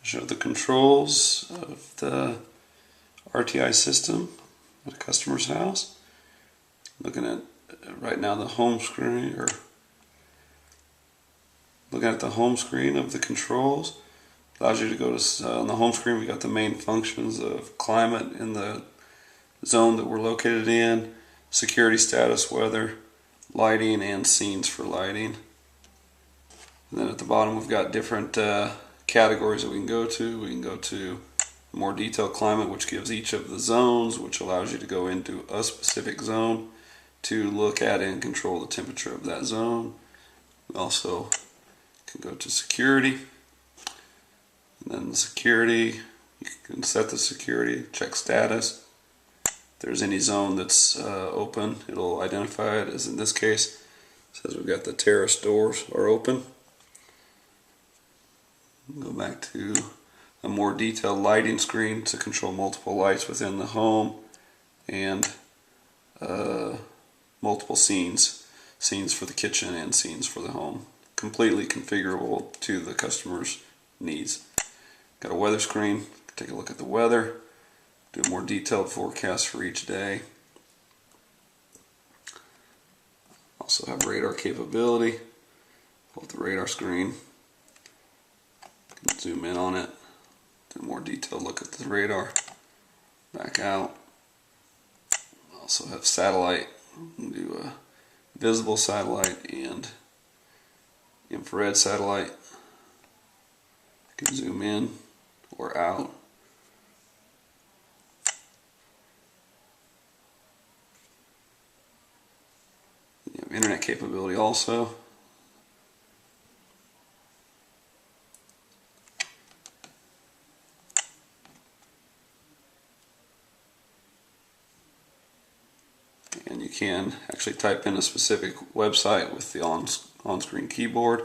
Show the controls of the RTI system at a customer's house. Looking at right now the home screen, or looking at the home screen of the controls. Allows you to go to, on the home screen we got the main functions of climate in the zone that we're located in, security status, weather, lighting, and scenes for lighting. And then at the bottom we've got different categories that we can go to. We can go to more detailed climate, which gives each of the zones, which allows you to go into a specific zone to look at and control the temperature of that zone. We also can go to security, and then the security, you can set the security, check status. If there's any zone that's open, it'll identify it, as in this case it says we've got the terrace doors are open. Go back to a more detailed lighting screen to control multiple lights within the home, and multiple scenes for the kitchen and scenes for the home. Completely configurable to the customer's needs. Got a weather screen, take a look at the weather, do a more detailed forecast for each day. Also have radar capability. Pull up the radar screen. Zoom in on it, do a more detailed look at the radar, back out. Also have satellite, do a visible satellite and infrared satellite. You can zoom in or out. You have internet capability also. And you can actually type in a specific website with the on-screen keyboard,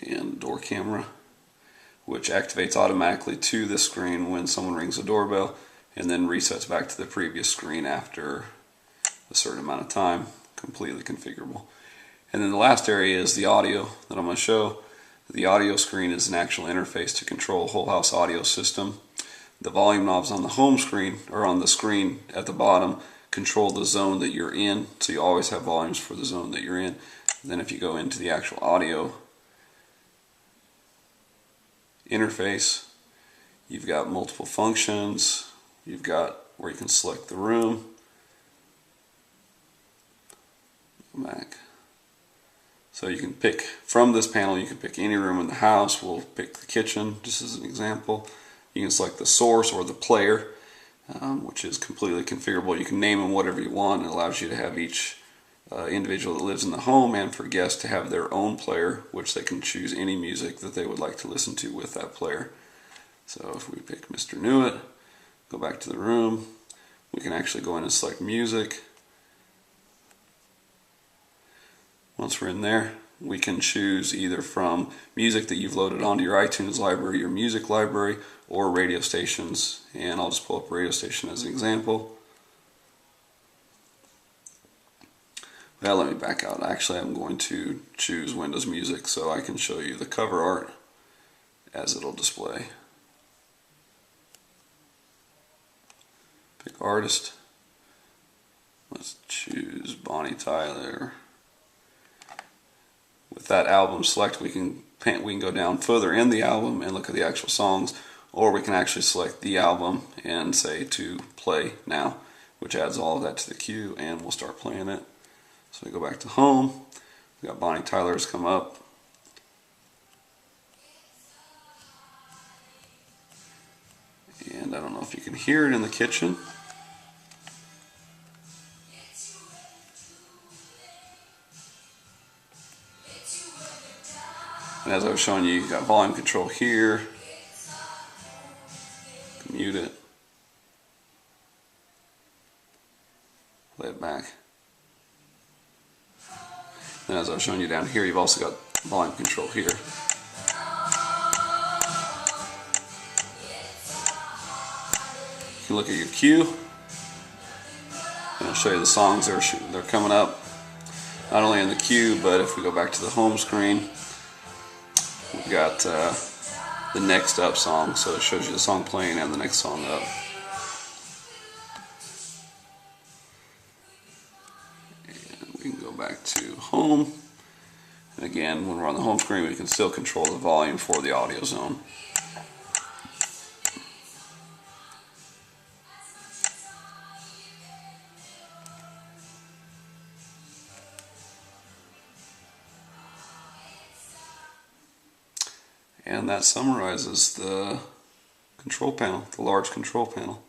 and door camera, which activates automatically to this screen when someone rings the doorbell, and then resets back to the previous screen after a certain amount of time. Completely configurable. And then the last area is the audio that I'm going to show. The audio screen is an actual interface to control a whole house audio system. The volume knobs on the home screen, or on the screen at the bottom, control the zone that you're in, so you always have volumes for the zone that you're in. And then if you go into the actual audio interface, you've got multiple functions. You've got where you can select the room. Go back. So you can pick from this panel, you can pick any room in the house. We'll pick the kitchen just as an example. You can select the source or the player, which is completely configurable. You can name them whatever you want. It allows you to have each individual that lives in the home, and for guests to have their own player, which they can choose any music that they would like to listen to with that player. So if we pick Mr. Newitt, go back to the room, we can actually go in and select music. Once we're in there, we can choose either from music that you've loaded onto your iTunes library, your music library, or radio stations. And I'll just pull up a radio station as an example. Well, let me back out. Actually, I'm going to choose Windows Music so I can show you the cover art as it'll display. Pick artist. Let's choose Bonnie Tyler. With that album select, we can go down further in the album and look at the actual songs, or we can actually select the album and say to play now, which adds all of that to the queue, and we'll start playing it. So we go back to home. We got Bonnie Tyler's come up. And I don't know if you can hear it in the kitchen. And as I was showing you, you've got volume control here. You can mute it. Play it back. And as I was showing you down here, you've also got volume control here. You can look at your queue, and I'll show you the songs they're coming up, not only in the queue, but if we go back to the home screen, We've got the next up song, so it shows you the song playing and the next song up. And we can go back to home. And again, when we're on the home screen, we can still control the volume for the audio zone. And that summarizes the control panel, the large control panel.